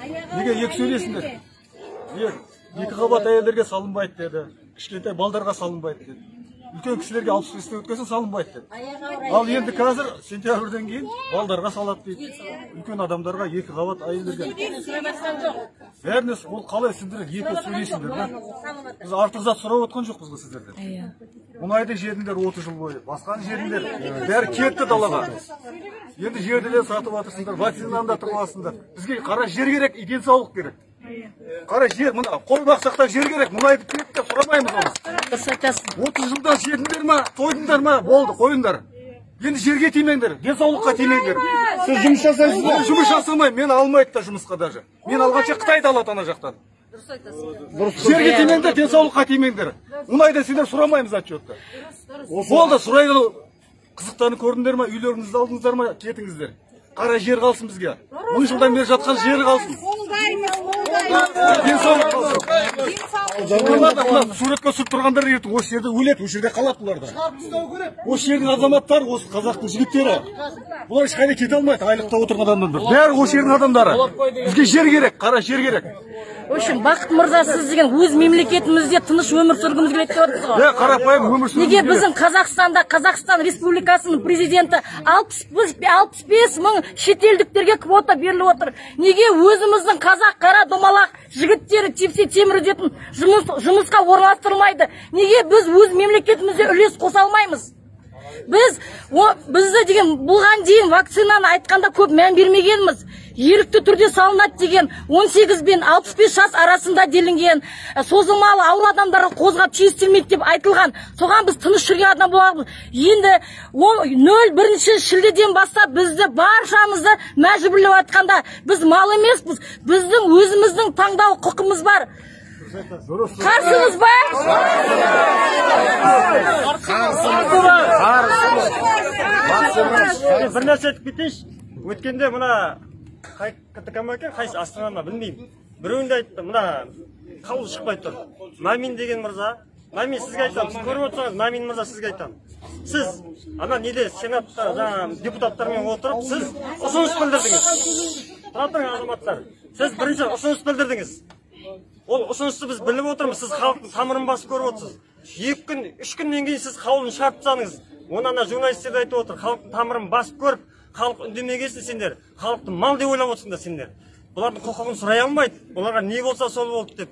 Неге екі сөйлесіңдер? Екі қабат әйелдерге салынбайды деді. Кішкентай балдарға салынбайды деді. Үлкен кісілерге 65-тен өткесін салынбайды деді. Ал енді қазір сентябрьден кейін балдарға салады дейді. Үлкен адамдарға екі қабат әйелдерге. Бәріне ол қалай сендер екі сөйлесіңдер? Біз артық зат сұрап отқан жоқпыз ғой сіздерден. Мұнайды жедіңдер 30 жыл бойы. Басқан жедіңдер бәрі кетті далаға. Енді жерді де сатып атырсыңдар, вакцинаны да тұрмасыңдар. Бізге қара жер керек, денсаулық керек. Қара жер, мына қой бақсақта жер керек, мұнайды кетті деп сұрамаймыз оны. 30 жылдан жедіңдер ма, тойдыңдар ма, болды, қойыңдар. Енді жерге тимеңдер, денсаулыққа тимеңдер. Сіз жұмыс жасайсыз? Жұмыс жасамай, мен алмайды да жұмысқа даже. Мен алғанша Қытайды алады ана жақтан. Жерге тимеңдер, денсаулыққа тимеңдер. Мұнайды сендер сұрамаймыз отчетты. Болды, сұрайды. Қызықтарын көрдіңдер ма, үйлеріңізді алдыңыздар ма, кетіңіздер. Қара жер қалсын бізге. 10 жылдан бері жатқан жер қалсын. Денсаулық қалсын. Суретке түсіп тұрғандар ертең осы жерде өледі, осы жерде қалады бұларда. Осы жердің азаматтары, осы қазақтың жігіттері. Бұлар ешқайда кете алмайды, айлықта отырған адамдар. Бәрі осы жердің адамдары. Бізге жер керек, қара жер керек. В общем, Бақыт мырза, сіз деген өз мемлекетімізде тыныш өмір сүргіміз келеді деп отырсыз ғой. Қарапайым өмір сүргіміз келеді. Неге біздің Қазақстанда Қазақстан Республикасының президенті 65 мың шетелдіктерге квота беріліп отыр? Неге өзіміздің қазақ қара домалақ жігіттері тепсе темір үзетін жұмысқа орналастырылмайды? Неге біз өз мемлекетімізде үлес қоса алмаймыз? Бізді деген бұған дейін вакцинаны айтқанда көп мән бермегенміз. Ерікті түрде салынады деген 18 бен 65 жас арасында делінген, созылмалы ауыр адамдарға қозғап тиістірмейді деп айтылған. Соған біз тыныш жүрген адам боламыз. Енді 01 шілдеден бастап бізді баршамызды мәжбүрлеп атқанда біз мал емеспіз. Біздің өзіміздің таңдау құқымыз бар. Қарсымыз ба? Бір нәрсе айтып кетейінші. Өткенде мұна КТК екен, қайсы Астанада білмеймін. Біреуінде айтты, мұна қаулы шықпай тұр. Мамин деген мырза, Мамин сізге айтам, сіз көріп отырсаңыз, Мамин мырза сізге айтам. Сіз, ана неде сенатта депутаттармен отырып, сіз ұсыныс білдірдіңіз. Тұратың азаматтар, сіз бірінші ұсыныс білдірдіңіз. Ол ұсынысты біз біліп отырмыз, сіз халықтың тамырын басып көріп отырсыз. 2 күн, 3 күннен кейін сіз қаулын шығарыпсаңыз, оны ана журналистер айтып отыр, халықтың тамырын басып көріп, халық үндемегесін сендер, халықты мал деп ойлап отырсыңдар сендер. Бұлардың құқығын сұрай алмайды, оларға не болса сол болды деп.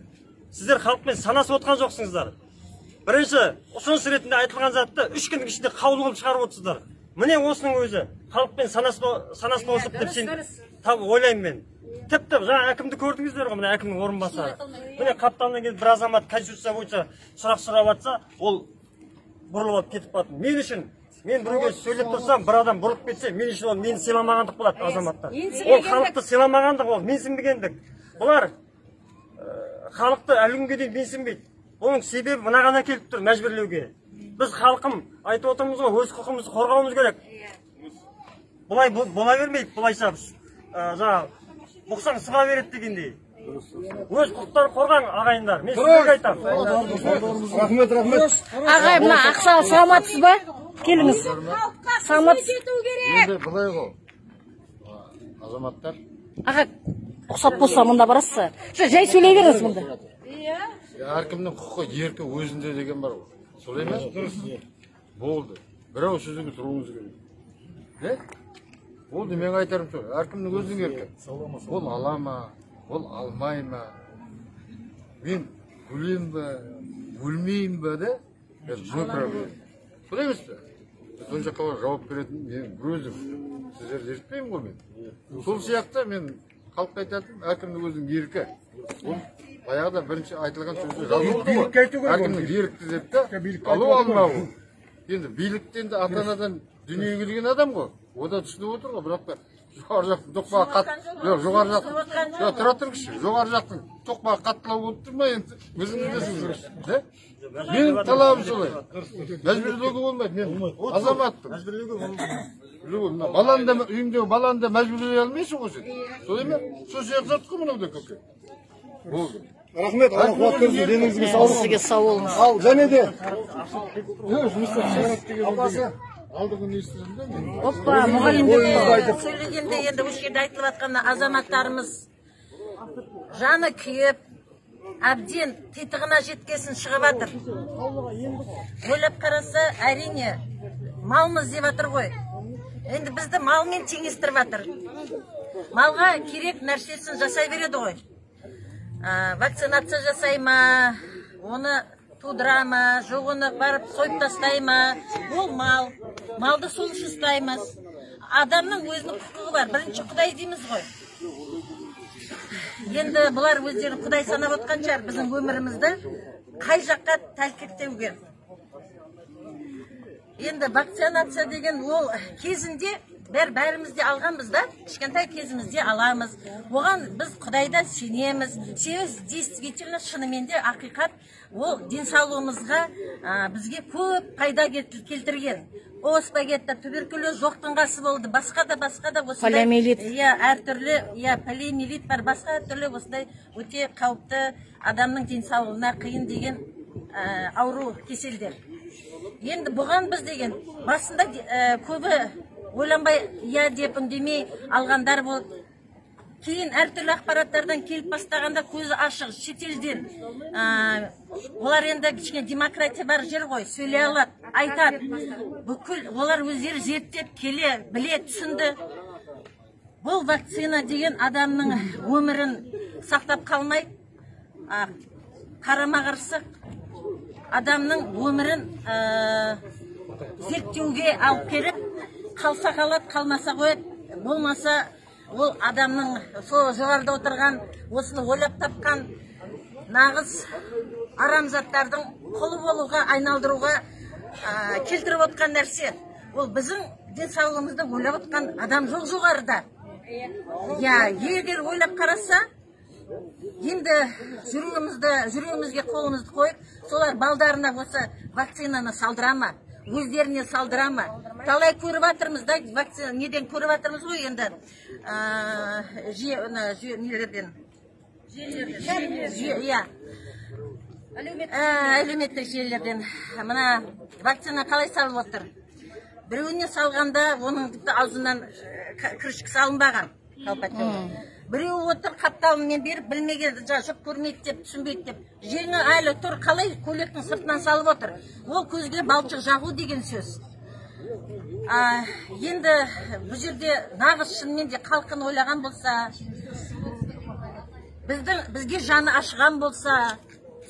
Сіздер халықпен санасып отқан жоқсыңыздар. Бірінші, ұсыныс ретінде айтылған затты 3 күннің ішінде қаулы қылып шығарып отырсыздар. Міне осының өзі, халықпен санасып осып деп сен ойлаймын мен. Тіпті жаңа әкімді көрдіңіздер ғой, міне әкімнің орынбасары. Міне қапталынан келіп бір азамат конституция бойынша сұрақ сұрап жатса, ол бұрылып алып кетіп қалды. Мен үшін, мен біреуге сөйлеп тұрсам, бір адам бұрылып кетсе, мен үшін ол мені сыйламағандық болады азаматтар. Ол халықты сыйламағандық, ол менсінбегендік. Бұлар халықты әлі күнге дейін менсінбейді. Оның себебі мынаған әкеліп тұр, мәжбүрлеуге. Біз халқым айтып отырмыз ғой, өз құқығымызды қорғауымыз керек. Бұлай бола бермейді, бұлайша жаңа бұқсаң сыға береді дегендей. Өз құқықтарын қорған ағайындар. Мен сіздерге айтам. Рахмет. Ағай, мына ақсал саламатсыз ба? Келіңіз. Саламатсыз. Енді бұлай ғой. Азаматтар. Аға, ұқсап болса мұнда барасыз. Жай сөйлей беріңіз мұнда. Әркімнің құқы еркі өзінде деген бар ғой. Солай ма? Болды. Бірау сөзіңіз тұруыңыз керек. Болды, мен айтарым сол. Әркімнің өзінің еркі. Ол ала ма, ол алмай ма? Мен өлем ба, өлмеймін ба да? Бұл проблема. Солай емес пе? Сол жаққа жауап беретін мен өзім. Сіздерді ертпеймін ғой мен. Сол сияқты мен халыққа айтатым, әркімнің өзінің еркі. Ол баяғыда бірінші айтылған сөзді әркімнің ерікті деп та, алу алмау. Енді биліктен де ата-анадан дүниеге келген адам ғой. Ода түсініп отыр ғой, бірақ жоғары жақтың тоқпағы қатты, жоғары жақтың, тұра тұрыңызшы, жоғары жақтың тоқпағы қаттылау болып тұр ма енді? Өзіңіз білесіңіз. Менің талабым солай. Мәжбүрлеуге болмайды, мен азаматтым. Баланы да үйімдегі баланы да мәжбүрлей алмайсың ғой сен. Солай ма? Сол сияқты зат қой мынау да көке. Болды. Рахмет, Allah қуат берсін, деніңізге сау болсын. Сізге сау болыңыз. Ал және де жұмыстан шығарады деген алдығын естідім де мен. Оппа, мұғалімдер сөйлегенде енді осы жерде айтылып жатқанда азаматтарымыз жаны күйіп, әбден титығына жеткесін шығып жатыр. Ойлап қараса, әрине, малмыз деп жатыр ғой. Енді бізді малмен теңестіріп жатыр. Малға керек нәрсесін жасай береді ғой. Вакцинация жасай ма, оны тудыра ма, жоқ оны барып сойып тастай ма, ол мал. Малды сол үшін ұстаймыз. Адамның өзінің құқығы бар, бірінші Құдай дейміз ғой. Енді бұлар өздері Құдай санап отқан шығар біздің өмірімізді қай жаққа тәлкектеуге. Енді вакцинация деген ол кезінде бәрімізде алғанбыз да, кішкентай кезімізде аламыз. Оған біз Құдайда сенеміз. Себебі действительно шынымен де ақиқат ол денсаулығымызға бізге көп пайда келтірген. Оспа кетті, туберкулез жоқтың қасы болды, басқа да осындай әртүрлі, полиомиелит бар, басқа түрлі осындай өте қауіпті адамның денсаулығына қиын деген ауру кеселдер. Енді бұған біз деген басында көбі ойланбай деп үндемей алғандар болды. Кейін әртүрлі ақпараттардан келіп бастағанда көзі ашық, шетелден. Олар енді кішкене демократия бар жер ғой, сөйлей алады, айтады. Бүкіл олар өздері зерттеп, келе, біле, түсінді. Бұл вакцина деген адамның өмірін сақтап қалмай, қарама-қарсы адамның өмірін зерттеуге алып келіп, қалса қалады, қалмаса қояды, болмаса ол адамның сол жоғарыда отырған, осыны ойлап тапқан нағыз арамзаттардың құлы болуға, айналдыруға келтіріп отқан нәрсе. Ол біздің денсаулығымызды ойлап отқан адам жоқ жоғарыда. Егер ойлап қараса, енді жүрегімізге қолымызды қойып, солар балдарына осы вакцинаны салдырама, өздеріне салдырама. Талай көріп атырмыз да, вакцина неден көріп атырмыз ғой енді, нелерден, әлеуметтік желілерден. Мына вакцина қалай салып отыр? Біреуіне салғанда оның аузынан кіршік салынбаған. Біреу отыр қапталымен беріп, білмеген, жып көрмейді деп, түсінбейді деп. Жеңі әлі тұр, қалай көйлектің сыртынан салып отыр. Ол көзге балшық жағу деген сөз. Енді бұл жерде нағыз шынымен де халқын ойлаған болса, бізге жаны ашыған болса,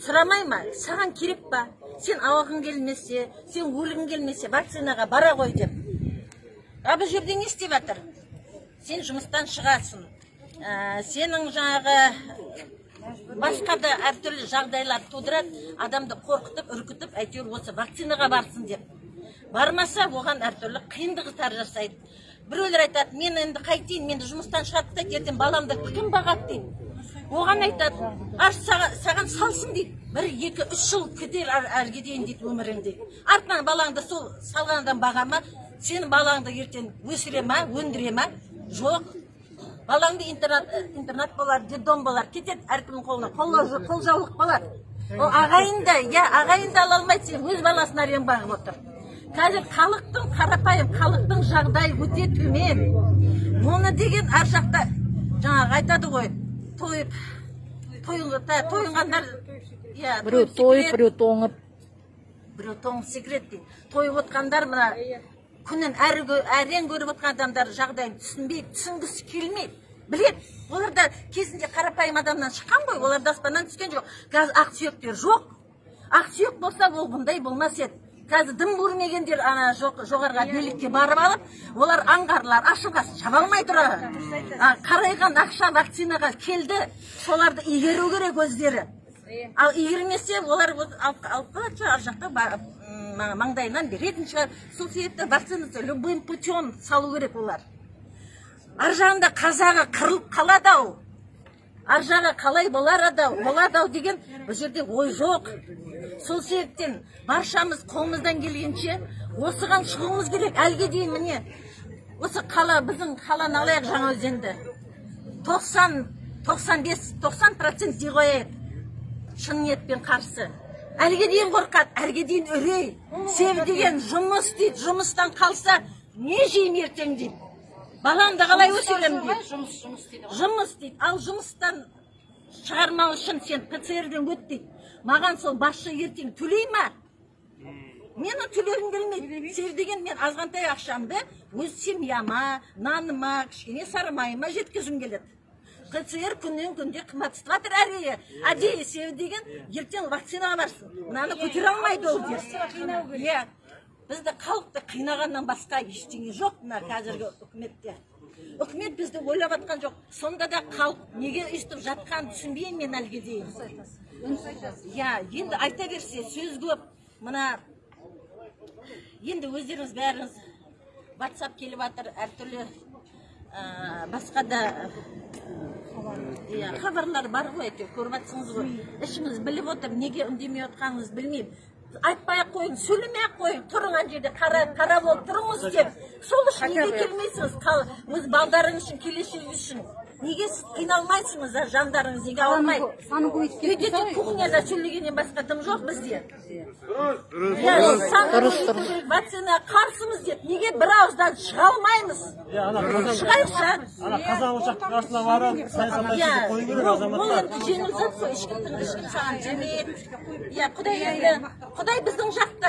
сұрамай ма? Саған керек па? Сен ауағың келмесе, сен өлігің келмесе, вакцинаға бара ғой деп. Бұл жерде не істеп жатыр? Сен жұмыстан шығасың. Сенің жаңағы басқа да әртүрлі жағдайлар тудырады, адамды қорқытып, үркітіп, әйтеуір осы вакцинаға барсын деп. Бармаса, оған әртүрлі қиындықтар жасайды. Біреулер айтады, мен енді қайтейін, менді жұмыстан шығарды да, ертең баламды кім бағады дейді. Оған айтады, саған салсын дейді. 1-2-3 жыл кетер әрге дейін дейді өміріңде. Артынан балаңды сол салғандан бағама, сенің балаңды ертең өсіре ма, өндіре ма? Жоқ. Балаңды интернат болар, детдом болар, кетеді әркімнің қолына, қолжаулық болар. Ол ағайында ала алмайды, сен өз баласына рең бағып отыр. Қазір халықтың, қарапайым халықтың жағдайы өте төмен. Оны деген ар жақта жаңағы айтады ғой, тойынғандар, біреу тойып, біреу тоңып. Біреу тоңып секрет дейді. Тойып отқандар мына күнін әрен көріп отқан адамдар жағдайын түсінбейді, түсінгісі келмейді. Білет, оларда кезінде қарапайым адамнан шыққан ғой, оларда аспаннан түскен жоқ. Қазір ақ сүйектер жоқ. Ақ сүйек болса, ол бұндай болмас еді. Қазір дым көрмегендер жоғарға билікке барып алып, олар аңғарлар, ашуға шаба алмай тұрады. Қарайған ақша вакцинаға келді, соларды игеру керек өздері. Ал игермесе, олар алып қалады, ар жақта маңдайынан беретін шығар. Сол себепті вакцинасы любым путем салу керек олар. Ар жағында қазағы қырылып қалады ау. Ар жағы қалай болады ау деген бұл жерде ой жоқ. Сол себептен баршамыз қолымыздан келгенше осыған шығуымыз керек. Әлге дейін міне осы қала, біздің қаланы алайық Жаңаөзенді. 90% дей қояйық. Шын ниетпен қарсы. Әлге дейін қорқады, әлге дейін үрей. Сев деген жұмыс дейді, жұмыстан қалса не жейм ертең дейді. Баламды қалай өсірем дейді. Жұмыс дейді. Ал жұмыстан шығармау үшін сен ПЦР-ден өт дейді. Маған сол басшы ертең төлей ма? Мені төлегім келмейді. Себебі деген мен азғантай ақшамды өз семьяма, наныма, кішкене сарымайыма жеткізім келеді. ПЦР күннен күнде қымбаттап жатыр әдейі себебі деген ертең вакцинаға барсын. Мынаны көтере алмайды ол дерсін. Бізді халықты қинағаннан басқа ештеңе жоқ мына қазіргі үкіметте. Үкімет бізді ойлап жатқан жоқ. Сонда да халық неге өйстіп жатқан түсінбеймін мен әлге дейін. Енді айта берсе сөз көп. Мына енді өздеріңіз бәріңіз WhatsApp келіп жатыр, әртүрлі басқа да хабарлар бар ғой, көріп жатсыңыз ғой. Ішіміз біліп отыр, неге үндемей отқаныңыз білмеймін. Айтпай-ақ қойын, сөйлемей-ақ қойын, тұрған жерде қара болып тұрыңыз деп. Сол үшін неге келмейсіңіз? Өз балдарыңыз үшін, келешегі үшін. Неге сіз қиналмайсыңыз, жандарыңыз неге ауырмайды? Үйде тек кухняда сөйлегеннен басқа дым жоқ бізде. Вакцина қарсымыз деп, неге бір ауыздан шыға алмаймыз? Шығайықша. Қазақ ошақтың астына барып, саясаттан қойып керек азаматтар. Ол енді жеңіл зат қой, ешкім саған жемейді. Құдай біздің жақта.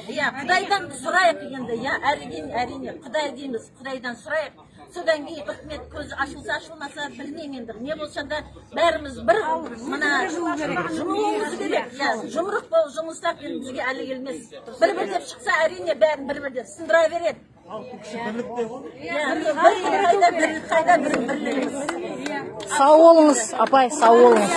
Құдайдан сұрайық енді, әрине, Құдай дейміз, Құдайдан сұрайық. Содан кейін үкімет көзі ашылса ашылмаса білмеймін енді. Не болса да бәріміз бір мына жұмылуымыз керек. Жұмырық болып жұмылсақ енді бізге әлі келмес. Бір-бір деп шықса әрине бәрін бір-бір деп сындыра береді. Қайда бірлігіміз. Сау болыңыз, апай, сау болыңыз.